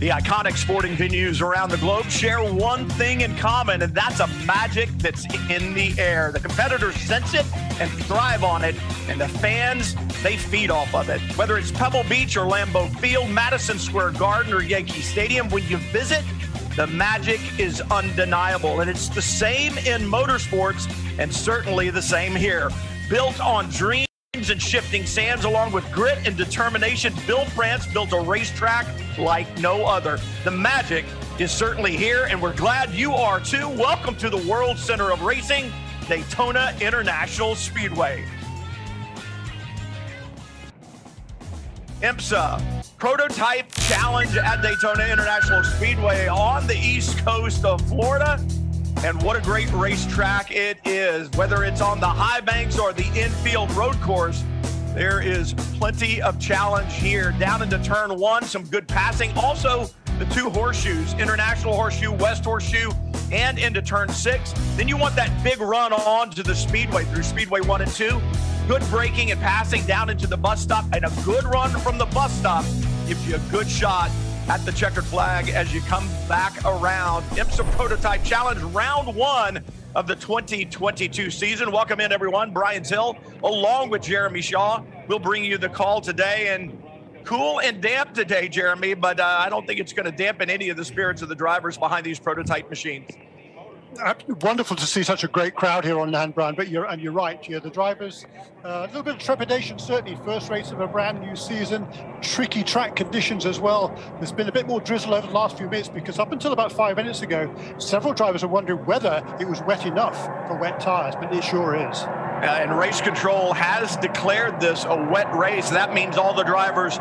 The iconic sporting venues around the globe share one thing in common, and that's a magic that's in the air. The competitors sense it and thrive on it, and the fans, they feed off of it. Whether it's Pebble Beach or Lambeau Field, Madison Square Garden or Yankee Stadium, when you visit, the magic is undeniable, and it's the same in motorsports and certainly the same here. Built on dreams and shifting sands along with grit and determination, Bill France built a racetrack like no other. The magic is certainly here, and we're glad you are too. Welcome to the World Center of Racing, Daytona International Speedway. IMSA Prototype Challenge at Daytona International Speedway on the east coast of Florida. And what a great racetrack it is. Whether it's on the high banks or the infield road course, there is plenty of challenge here. Down into turn one, some good passing. Also, the two horseshoes, International Horseshoe, West Horseshoe, and into turn six. Then you want that big run on to the Speedway through Speedway 1 and 2. Good braking and passing down into the bus stop, and a good run from the bus stop gives you a good shot at the checkered flag as you come back around. IMSA Prototype Challenge, round one of the 2022 season. Welcome in, everyone. Brian Till, along with Jeremy Shaw. We'll bring you the call today, and cool and damp today, Jeremy, but I don't think it's going to dampen any of the spirits of the drivers behind these prototype machines. Wonderful to see such a great crowd here on land, Brian, but you're right. The drivers, a little bit of trepidation, certainly. First race of a brand new season, tricky track conditions as well. There's been a bit more drizzle over the last few minutes because up until about 5 minutes ago, several drivers are wondering whether it was wet enough for wet tires, but it sure is. And race control has declared this a wet race. That means all the drivers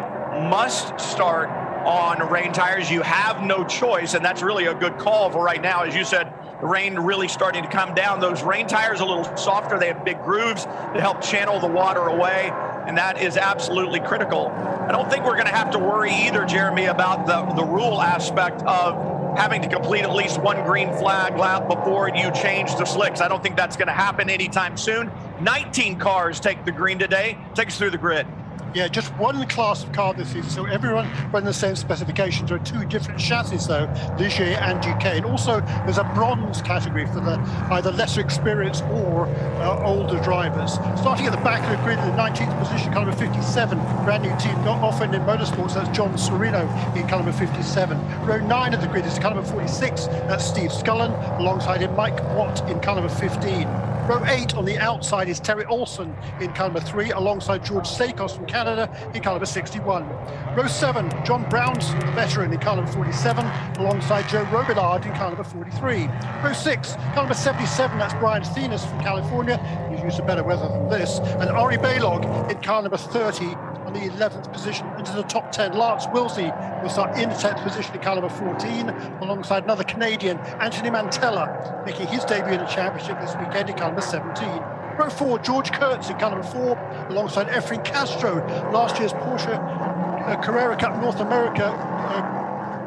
must start on rain tires. You have no choice, and that's really a good call for right now. As you said, the rain really starting to come down. Those rain tires a little softer. They have big grooves to help channel the water away, and that is absolutely critical. I don't think we're going to have to worry either, Jeremy, about the rule aspect of having to complete at least one green flag lap before you change the slicks. I don't think that's going to happen anytime soon. 19 cars take the green today. Take us through the grid. Yeah, just one class of car this season, so everyone running the same specifications. There are two different chassis, though, Ligier and GK. And also, there's a bronze category for the either lesser experienced or older drivers. Starting at the back of the grid in the 19th position, car number 57, brand new team, not often in motorsports, that's John Serino in car number 57. Row 9 of the grid is car number 46, that's Steve Scullen, alongside him Mike Watt in car number 15. Row 8 on the outside is Terry Olsen in car number 3, alongside George Sakos from Canada in car number 61. Row 7, John Brown's the veteran in car number 47, alongside Joe Robillard in car number 43. Row 6, car number 77, that's Brian Thenis from California. He's used to better weather than this. And Ari Balog in car number 30 on the 11th position into the top 10. Lance Wilsey will start in the 10th position in car number 14, alongside another Canadian, Anthony Mantella, making his debut in the championship this weekend in car number 17. Row 4, George Kurtz in car number 4, alongside Efren Castro, last year's Porsche Carrera Cup North America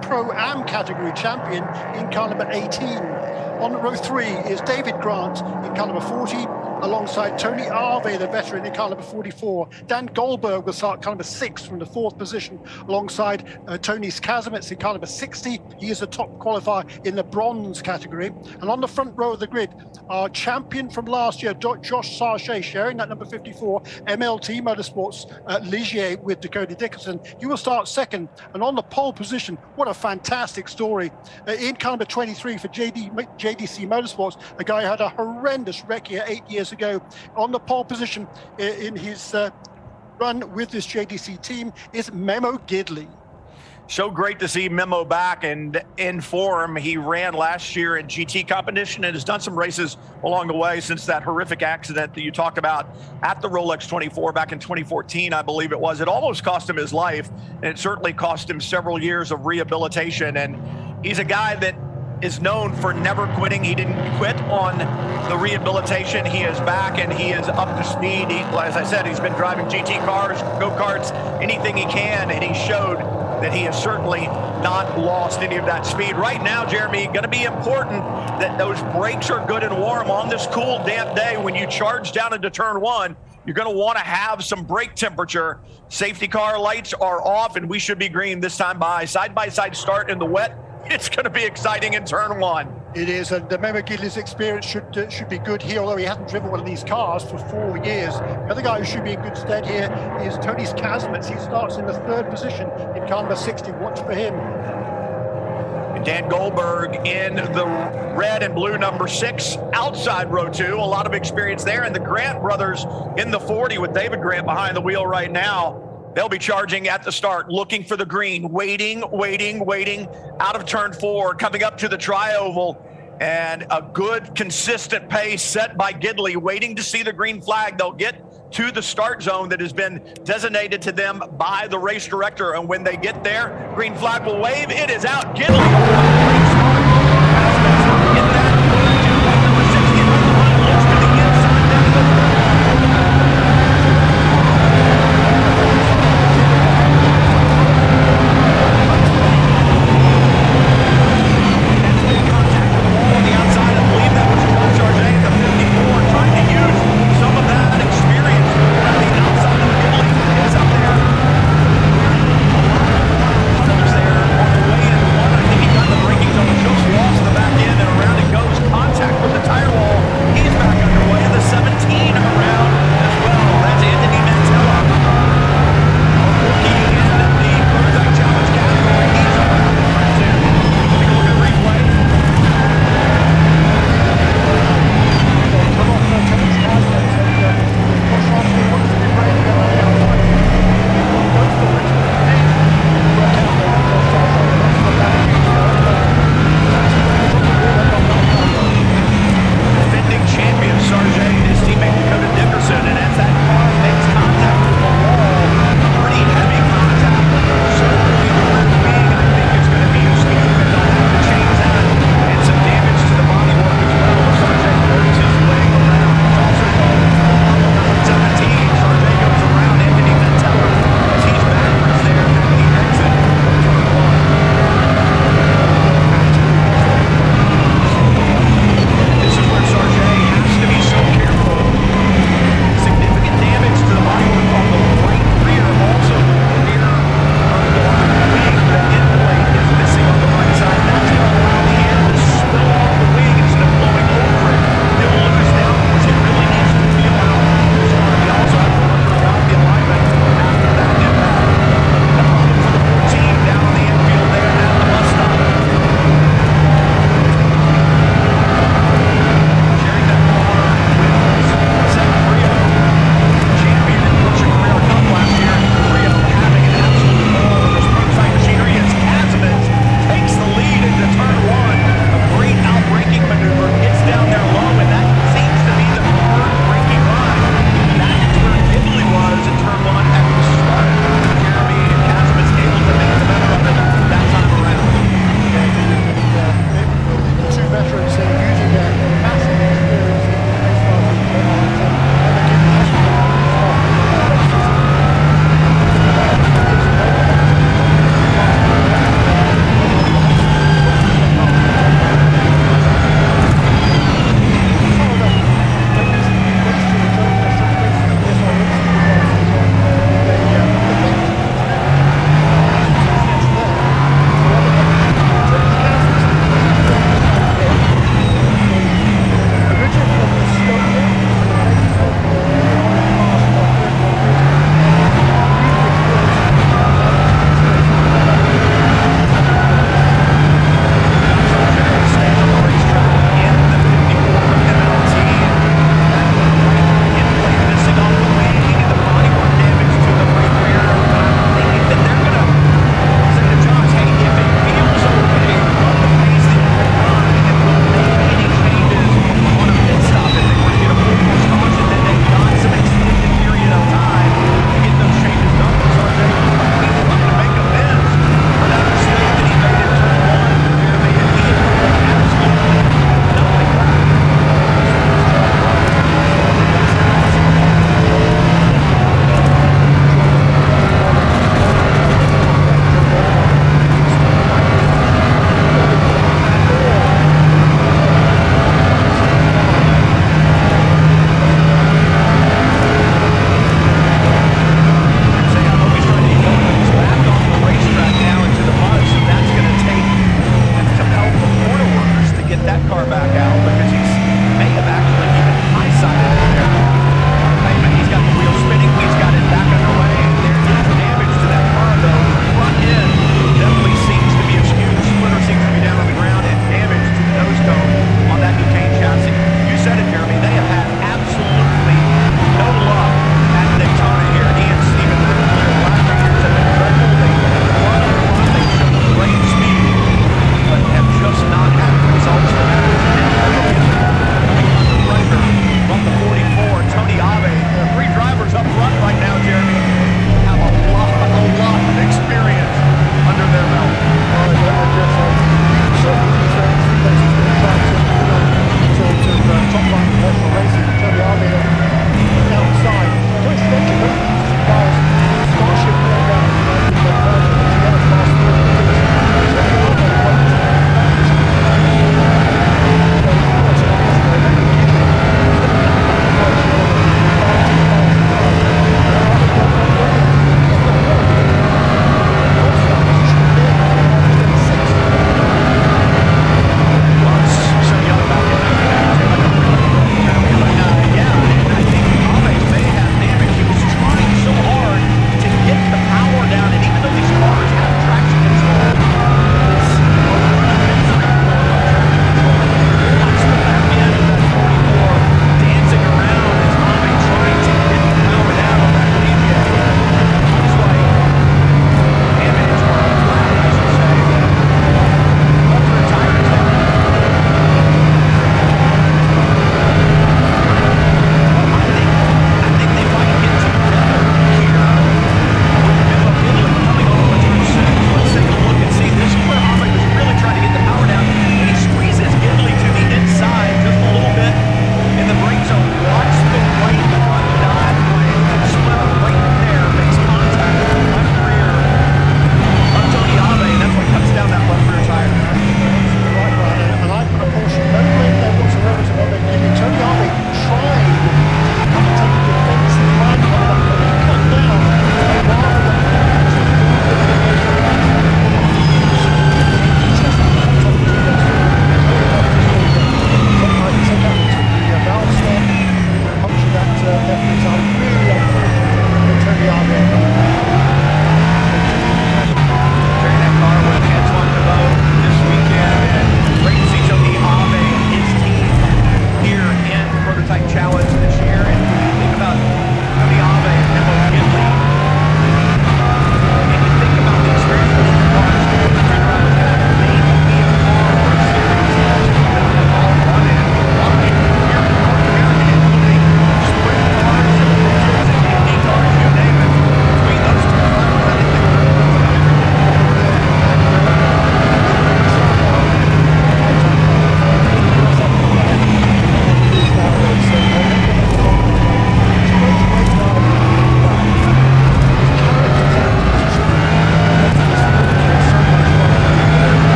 Pro-Am category champion in car number 18. On row 3 is David Grant in car number 40, alongside Tony Arve, the veteran, in car number 44. Dan Goldberg will start car number 6 from the 4th position, alongside Tony Skazemitz in car number 60. He is the top qualifier in the bronze category. And on the front row of the grid, our champion from last year, Josh Sarche, sharing that number 54, MLT Motorsports Ligier with Dakota Dickerson. He will start second. And on the pole position, what a fantastic story. In car number 23 for JDC Motorsports, a guy who had a horrendous wreck here 8 years ago. On the pole position in his run with this JDC team is Memo Gidley. So great to see Memo back and in form. He ran last year in GT competition and has done some races along the way since that horrific accident that you talked about at the Rolex 24 back in 2014, I believe it was. It almost cost him his life, and it certainly cost him several years of rehabilitation. And he's a guy that is known for never quitting. He didn't quit on the rehabilitation. He is back and he is up to speed. As I said, he's been driving GT cars, go-karts, anything he can, and he showed that he has certainly not lost any of that speed. Right now, Jeremy, going to be important that those brakes are good and warm on this cool, damp day. When you charge down into turn one, you're going to want to have some brake temperature. Safety car lights are off, and we should be green this time by side-by-side start in the wet. It's going to be exciting in turn one. It is, and remember, Gidley's experience should be good here, although he hasn't driven one of these cars for 4 years. The other guy who should be in good stead here is Tony Kazmats. He starts in the 3rd position in car number 60. Watch for him. And Dan Goldberg in the red and blue number 6, outside row 2. A lot of experience there. And the Grant brothers in the 40 with David Grant behind the wheel right now. They'll be charging at the start, looking for the green, waiting out of turn 4, coming up to the tri-oval, and a good, consistent pace set by Gidley, waiting to see the green flag. They'll get to the start zone that has been designated to them by the race director, and when they get there, green flag will wave. It is out. Gidley. On the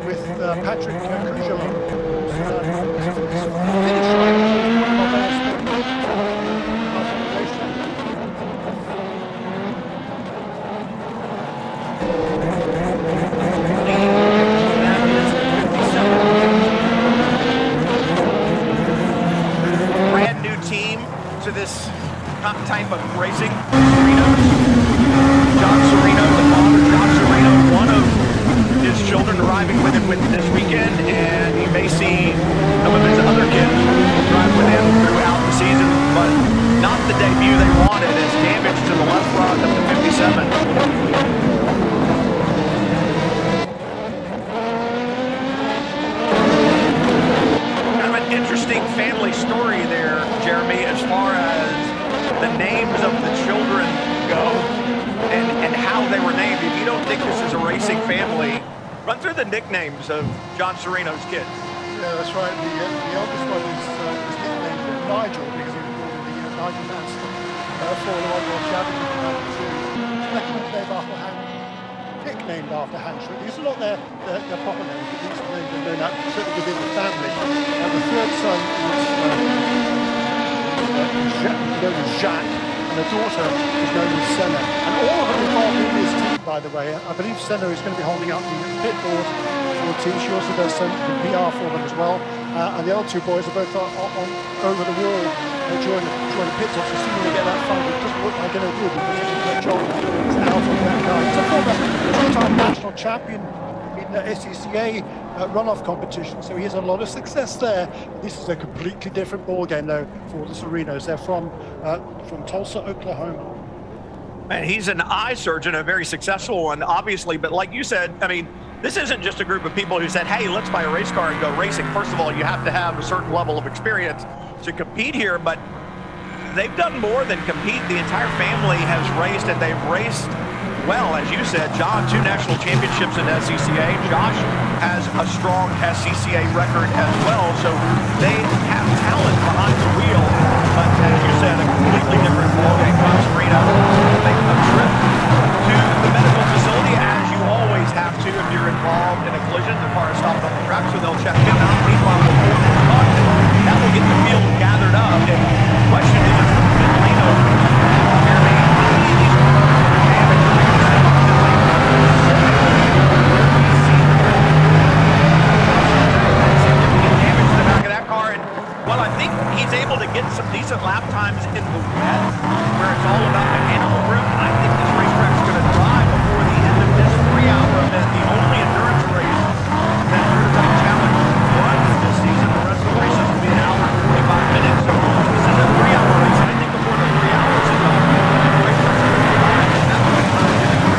with Patrick Cugello. Brand new team to this type of racing. John Serino, the father, John Serino, one of his children arriving with him this weekend, and he may see some of his other kids drive with him throughout the season, but not the debut they wanted as damage to the left front of the 57. Interesting family story there, Jeremy, as far as the names of the children go and how they were named. If you don't think this is a racing family, run through the nicknames of John Serino's kids. Yeah, that's right. The eldest one is nicknamed Nigel because he was born in the Nigel Mansell Formula One World Championship in 1992. Second one nicknamed after Hansel. These are not their proper names, but these are names that are known out certainly within the family. The third son is known as Jacques, and the daughter is known as Senna. And all of them involved in this team, by the way. I believe Senna is going to be holding up the pit board for the team. She also does some PR for them as well. And the other two boys are both on over the wall during the pit stops. As soon as they get that fun, it doesn't look like they're good because John is out on that car. He's a former two-time national champion in the SCCA runoff competition, so he has a lot of success there. This is a completely different ball game, though, for the Serinos. They're from Tulsa, Oklahoma. And he's an eye surgeon, a very successful one, obviously. But like you said, I mean, this isn't just a group of people who said, hey, let's buy a race car and go racing. First of all, you have to have a certain level of experience to compete here, but they've done more than compete. The entire family has raced, and they've raced well, as you said. John, 2 national championships in SCCA. Josh has a strong SCCA record as well, so they have talent behind the wheel. But as you said, a completely different ballgame. John Serino will make a trip to the medical facility, as you always have to if you're involved in a collision. The car is stopped on the track, so they'll check him out. Meanwhile, that will get the field gathered up. And the question is, Leno, Jeremy, well, I think he's able to get some decent lap times in the wet, where it's all about mechanical grip. I think this racetrack's going to drive before the end of this 3-hour event, the only endurance race that Prototype Challenge runs this season. The rest of the races will be an hour and 45 minutes. So this is a 3-hour race, and I think before the 3 hours is up, the racetrack's going to drive, and that's what I'm going to do.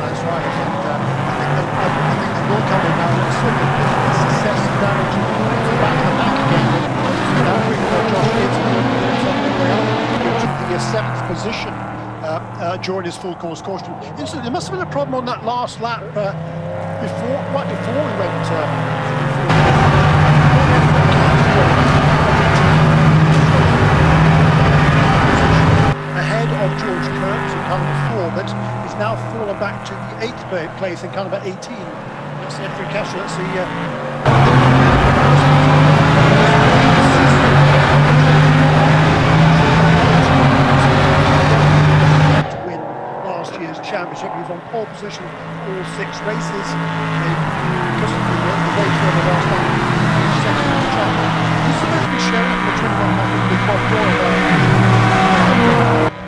That's right. I think they will come in now. Let's look at the success and damage. Back in the back again. Now with Josh Gibbs to the 7th position during his full course caution. Incidentally, there must have been a problem on that last lap right before we went. Ahead of George Kurtz in kind of 4, but he's now fallen back to the 8th place in kind of 18. That's the free cash. Let's see. To win last year's championship, he was on pole position all 6 races. Because of the race where the last time he was second on the track. He's supposed to be sharing the 2100 with Bob Doyle.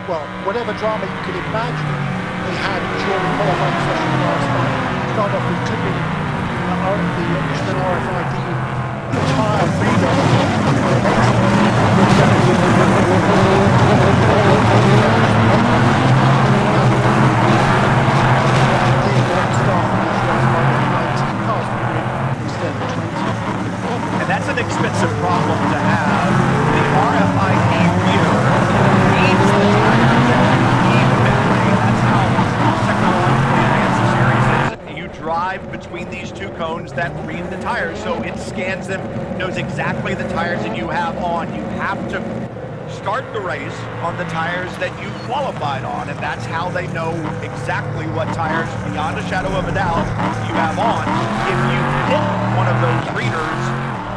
Well, whatever drama you can imagine they had during the qualifying session last night. Start off with clipping the Michelin RFID tyre reader. And that's an expensive problem to have. The RFID reader needs the tires that keep memory. That's how technologically advanced the series is. You drive between these 2 cones that read the tires, so it scans them, knows exactly the tires that you have on. You have to start the race on the tires that you qualified on, and that's how they know exactly what tires, beyond a shadow of a doubt, you have on. If you hit one of those readers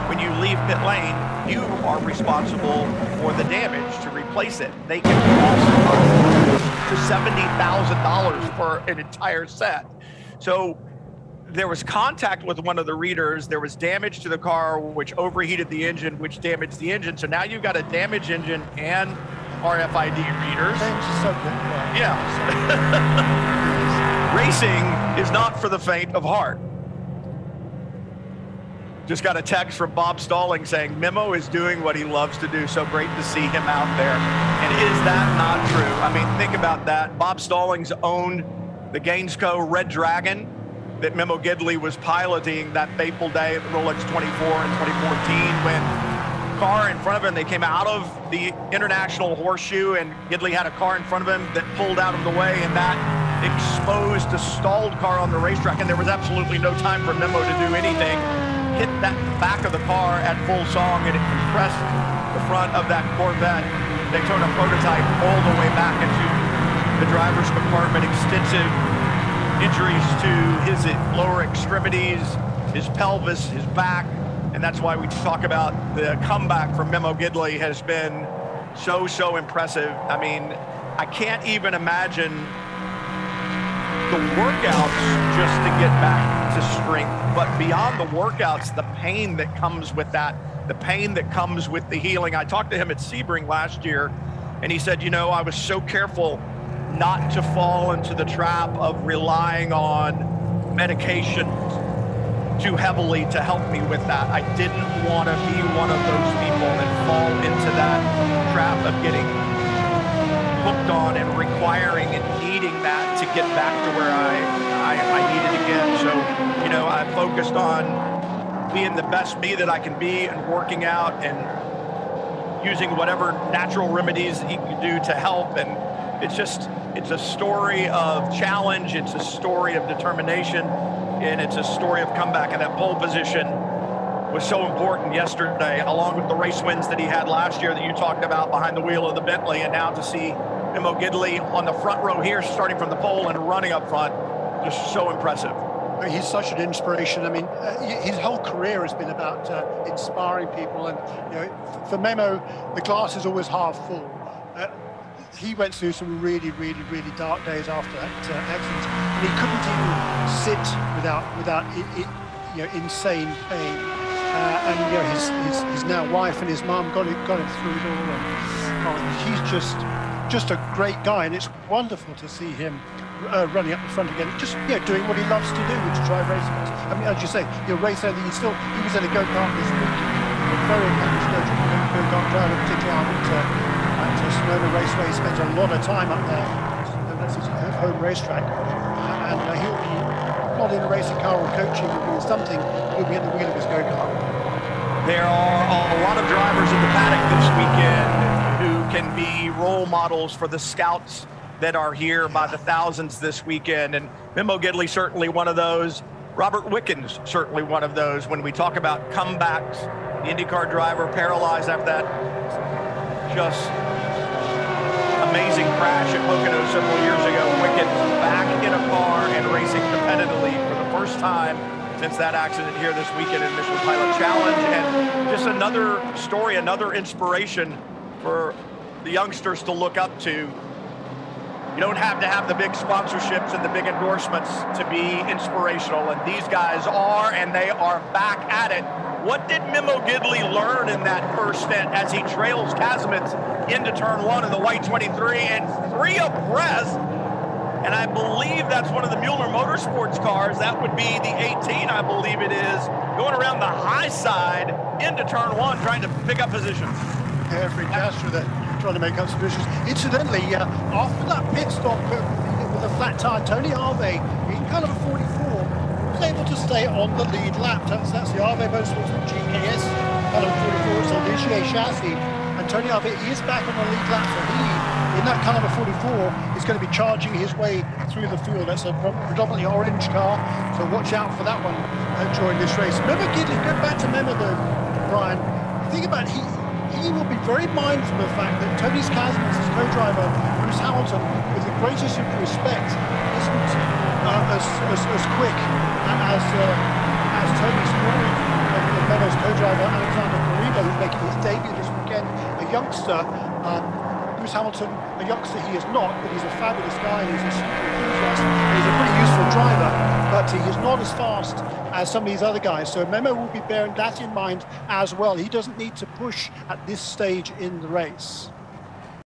when you leave pit lane, you are responsible for the damage to replace it. They can cost up to $70,000 for an entire set. So there was contact with one of the readers, there was damage to the car, which overheated the engine, which damaged the engine. So now you've got a damaged engine and RFID readers. Yeah. Racing is not for the faint of heart. Just got a text from Bob Stalling saying Memo is doing what he loves to do. So great to see him out there. And is that not true? I mean, think about that. Bob Stallings owned the Gainesco Red Dragon that Memo Gidley was piloting that fateful day at the Rolex 24 in 2014 when car in front of him, they came out of the International Horseshoe and Gidley had a car in front of him that pulled out of the way, and that exposed a stalled car on the racetrack, and there was absolutely no time for Memo to do anything. Hit that back of the car at full song, and it compressed the front of that Corvette Daytona Prototype all the way back into the driver's compartment. Extensive injuries to his lower extremities, his pelvis, his back, and that's why we talk about the comeback from Memo Gidley has been so impressive. I mean, I can't even imagine the workouts just to get back to strength, but beyond the workouts, the pain that comes with that, the pain that comes with the healing. I talked to him at Sebring last year, and he said, you know, I was so careful not to fall into the trap of relying on medication too heavily to help me with that. I didn't want to be one of those people that fall into that trap of getting hooked on and requiring and needing that to get back to where I needed to get. So, you know, I focused on being the best me that I can be and working out and using whatever natural remedies he can do to help. And it's a story of challenge, it's a story of determination, and it's a story of comeback. And that pole position was so important yesterday, along with the race wins that he had last year that you talked about behind the wheel of the Bentley. And now to see Memo Gidley on the front row here, starting from the pole and running up front, just so impressive. He's such an inspiration. I mean, his whole career has been about inspiring people. And, you know, for Memo, the glass is always half full. He went through some really dark days after that accident, and he couldn't even sit without insane pain. And you know, his now wife and his mum got him through it all. And he's just a great guy, and it's wonderful to see him running up the front again, just doing what he loves to do, which is drive racing cars. I mean, as you say, racer. He was in a go-kart this week. Very accomplished go-kart driver, particularly at Sonoma Raceway. He spends a lot of time up there. That's his home racetrack, and he'll be not in a racing car or coaching. He'll be something. He'll be at the wheel of his go-kart. There are a lot of drivers in the paddock this weekend who can be role models for the scouts that are here by the thousands this weekend, and Memo Gidley certainly one of those. Robert Wickens certainly one of those. When we talk about comebacks, the IndyCar driver paralyzed after that just amazing crash at Pocono several years ago. Wickens back in a car and racing competitively for the first time since that accident here this weekend in Michelin Pilot Challenge. And just another story, another inspiration for the youngsters to look up to. You don't have to have the big sponsorships and the big endorsements to be inspirational, and these guys are, and they are back at it. What did Memo Gidley learn in that first stint as he trails Kazimierz into turn one in the white 23 and 3 abreast? And I believe that's one of the Mueller Motorsports cars. That would be the 18, I believe it is, going around the high side into turn one, trying to pick up positions. Every Castro there, trying to make up some positions. Incidentally, after that pit stop with a flat tire, Tony Harvey, in kind of a 44, was able to stay on the lead lap. That's the Harvey Motorsports GKS kind of 44. It's a Ligier chassis, and Tony Harvey is back on the lead lap. So he, in that kind of a 44, is going to be charging his way through the field. That's a predominantly orange car, so watch out for that one during this race. Memo Gidley, go back to Memo though, Brian. Think about he he will be very mindful of the fact that Tony's Kazimierz, his co-driver, Lewis Hamilton, with the greatest of respect, isn't as quick as Tony's Renault's co-driver Alexander Marino, who's making his debut this weekend, a youngster. Lewis Hamilton, a youngster he is not, but he's a fabulous guy. He's a super enthusiast. He's a pretty useful driver, but he is not as fast as some of these other guys. So Memo will be bearing that in mind as well. He doesn't need to push at this stage in the race.